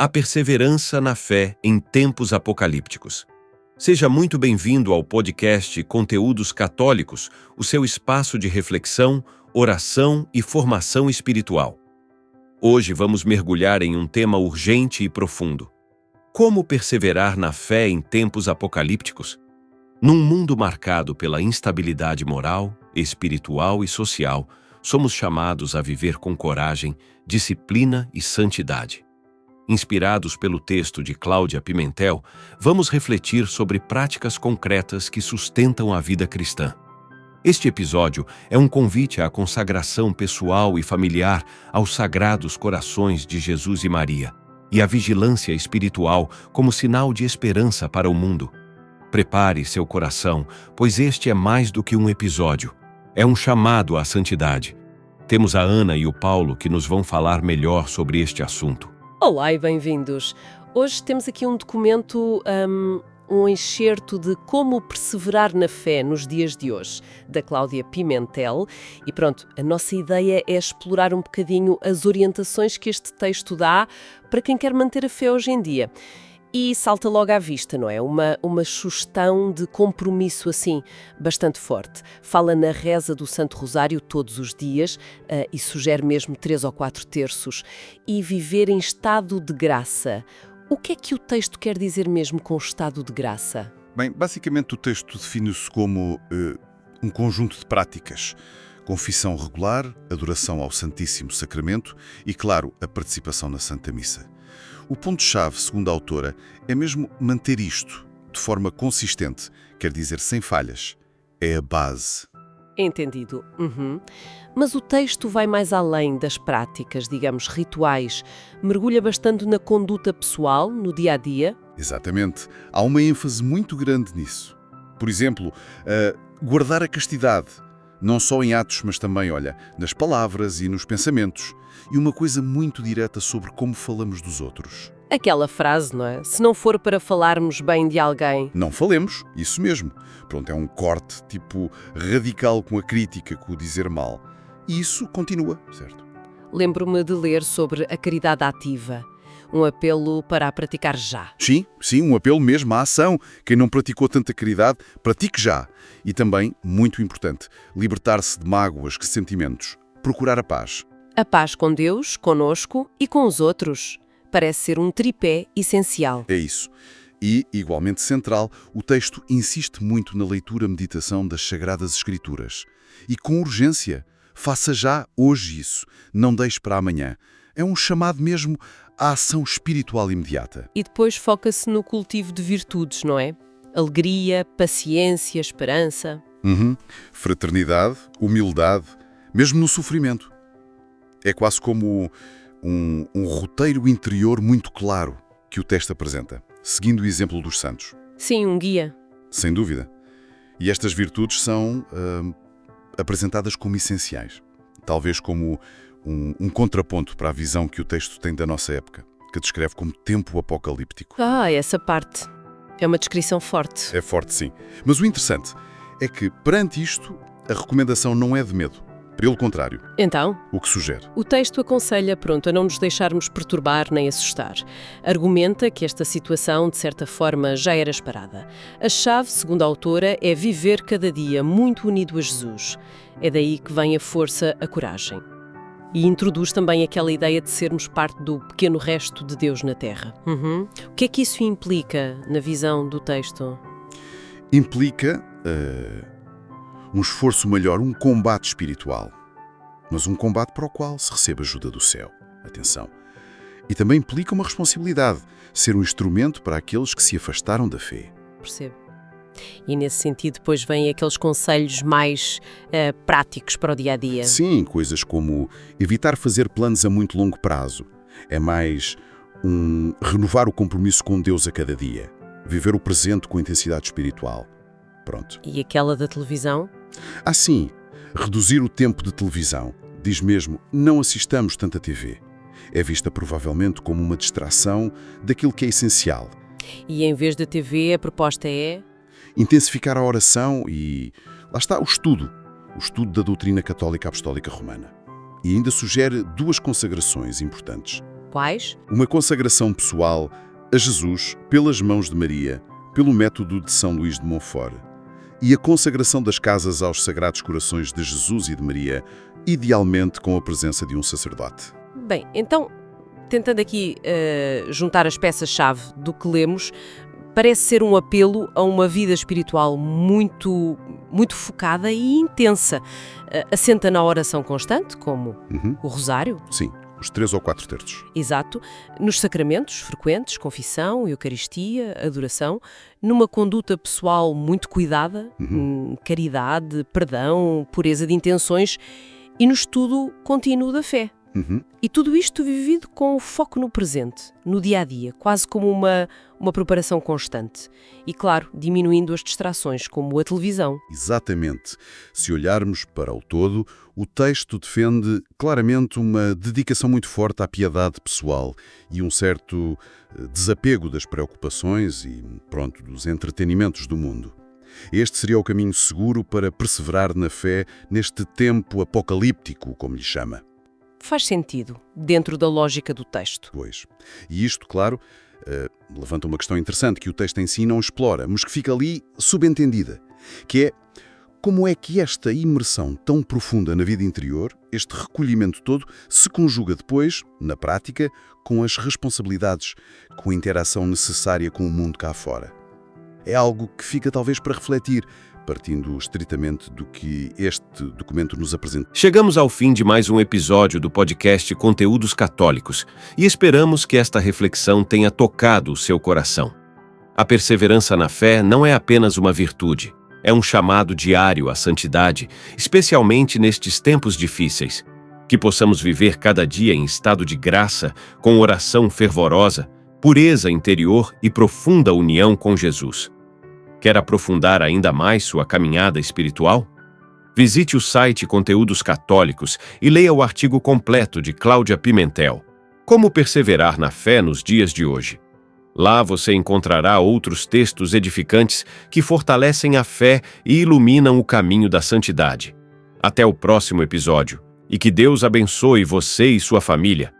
A perseverança na fé em tempos apocalípticos. Seja muito bem-vindo ao podcast Conteúdos Católicos, o seu espaço de reflexão, oração e formação espiritual. Hoje vamos mergulhar em um tema urgente e profundo. Como perseverar na fé em tempos apocalípticos? Num mundo marcado pela instabilidade moral, espiritual e social, somos chamados a viver com coragem, disciplina e santidade. Inspirados pelo texto de Cláudia Pimentel, vamos refletir sobre práticas concretas que sustentam a vida cristã. Este episódio é um convite à consagração pessoal e familiar aos sagrados corações de Jesus e Maria, e à vigilância espiritual como sinal de esperança para o mundo. Prepare seu coração, pois este é mais do que um episódio. É um chamado à santidade. Temos a Ana e o Paulo que nos vão falar melhor sobre este assunto. Olá e bem-vindos. Hoje temos aqui um documento, um excerto de Como Perseverar na Fé nos Dias de Hoje, da Cláudia Pimentel. E pronto, a nossa ideia é explorar um bocadinho as orientações que este texto dá para quem quer manter a fé hoje em dia. E salta logo à vista, não é? Uma sugestão de compromisso assim, bastante forte. Fala na reza do Santo Rosário todos os dias e sugere mesmo 3 ou 4 terços. E viver em estado de graça. O que é que o texto quer dizer mesmo com estado de graça? Bem, basicamente o texto define-se como um conjunto de práticas. Confissão regular, adoração ao Santíssimo Sacramento e, claro, a participação na Santa Missa. O ponto-chave, segundo a autora, é mesmo manter isto de forma consistente, quer dizer sem falhas. É a base. Entendido. Mas o texto vai mais além das práticas, digamos, rituais. Mergulha bastante na conduta pessoal, no dia-a-dia. Exatamente. Há uma ênfase muito grande nisso. Por exemplo, guardar a castidade. Não só em atos, mas também, nas palavras e nos pensamentos. E uma coisa muito direta sobre como falamos dos outros. Aquela frase, não é? Se não for para falarmos bem de alguém... Não falemos, isso mesmo. Pronto, é um corte, radical com a crítica, com o dizer mal. E isso continua, certo? Lembro-me de ler sobre a caridade ativa. Um apelo para a praticar já. Sim, um apelo mesmo à ação. Quem não praticou tanta caridade, pratique já. E também, muito importante, libertar-se de mágoas, ressentimentos. Procurar a paz. A paz com Deus, conosco e com os outros. Parece ser um tripé essencial. É isso. E, igualmente central, o texto insiste muito na leitura-meditação das Sagradas Escrituras. E com urgência. Faça já hoje isso. Não deixe para amanhã. É um chamado mesmo à ação espiritual imediata. E depois foca-se no cultivo de virtudes, não é? Alegria, paciência, esperança. Fraternidade, humildade, mesmo no sofrimento. É quase como um roteiro interior muito claro que o texto apresenta, seguindo o exemplo dos santos. Sim, um guia. Sem dúvida. E estas virtudes são apresentadas como essenciais. Talvez como um contraponto para a visão que o texto tem da nossa época, que descreve como tempo apocalíptico. Essa parte. É uma descrição forte. É forte, sim. Mas o interessante é que, perante isto, a recomendação não é de medo. Pelo contrário. Então? O que sugere? O texto aconselha, a não nos deixarmos perturbar nem assustar. Argumenta que esta situação, de certa forma, já era esperada. A chave, segundo a autora, é viver cada dia muito unido a Jesus. É daí que vem a força, a coragem. E introduz também aquela ideia de sermos parte do pequeno resto de Deus na Terra. O que é que isso implica na visão do texto? Implica um esforço maior, um combate espiritual. Mas um combate para o qual se recebe ajuda do céu. Atenção. E também implica uma responsabilidade, ser um instrumento para aqueles que se afastaram da fé. Percebo. E nesse sentido depois vêm aqueles conselhos mais práticos para o dia-a-dia. Sim, coisas como evitar fazer planos a muito longo prazo. É mais renovar o compromisso com Deus a cada dia. Viver o presente com intensidade espiritual. Pronto. E aquela da televisão? Sim, reduzir o tempo de televisão. Diz mesmo, não assistamos tanta TV. É vista provavelmente como uma distração daquilo que é essencial. E em vez da TV, a proposta é? Intensificar a oração e, lá está, o estudo da doutrina católica apostólica romana. E ainda sugere 2 consagrações importantes. Quais? Uma consagração pessoal a Jesus pelas mãos de Maria, pelo método de São Luís de Montfort. E a consagração das casas aos Sagrados Corações de Jesus e de Maria, idealmente com a presença de um sacerdote. Bem, então, tentando aqui juntar as peças-chave do que lemos, parece ser um apelo a uma vida espiritual muito focada e intensa. Assenta na oração constante, como o rosário. Sim, os 3 ou 4 terços. Exato. Nos sacramentos frequentes, confissão, eucaristia, adoração, numa conduta pessoal muito cuidada, caridade, perdão, pureza de intenções e no estudo contínuo da fé. E tudo isto vivido com o foco no presente, no dia-a-dia, quase como uma preparação constante. E, claro, diminuindo as distrações, como a televisão. Exatamente. Se olharmos para o todo, o texto defende claramente uma dedicação muito forte à piedade pessoal e um certo desapego das preocupações e, dos entretenimentos do mundo. Este seria o caminho seguro para perseverar na fé neste tempo apocalíptico, como lhe chama. Faz sentido, dentro da lógica do texto. Pois. E isto, claro, levanta uma questão interessante que o texto em si não explora, mas que fica ali subentendida, que é como é que esta imersão tão profunda na vida interior, este recolhimento todo, se conjuga depois, na prática, com as responsabilidades, com a interação necessária com o mundo cá fora. É algo que fica talvez para refletir, partindo estritamente do que este documento nos apresenta. Chegamos ao fim de mais um episódio do podcast Conteúdos Católicos e esperamos que esta reflexão tenha tocado o seu coração. A perseverança na fé não é apenas uma virtude, é um chamado diário à santidade, especialmente nestes tempos difíceis. Que possamos viver cada dia em estado de graça, com oração fervorosa, pureza interior e profunda união com Jesus. Quer aprofundar ainda mais sua caminhada espiritual? Visite o site Conteúdos Católicos e leia o artigo completo de Cláudia Pimentel, Como Perseverar na Fé nos Dias de Hoje. Lá você encontrará outros textos edificantes que fortalecem a fé e iluminam o caminho da santidade. Até o próximo episódio, e que Deus abençoe você e sua família.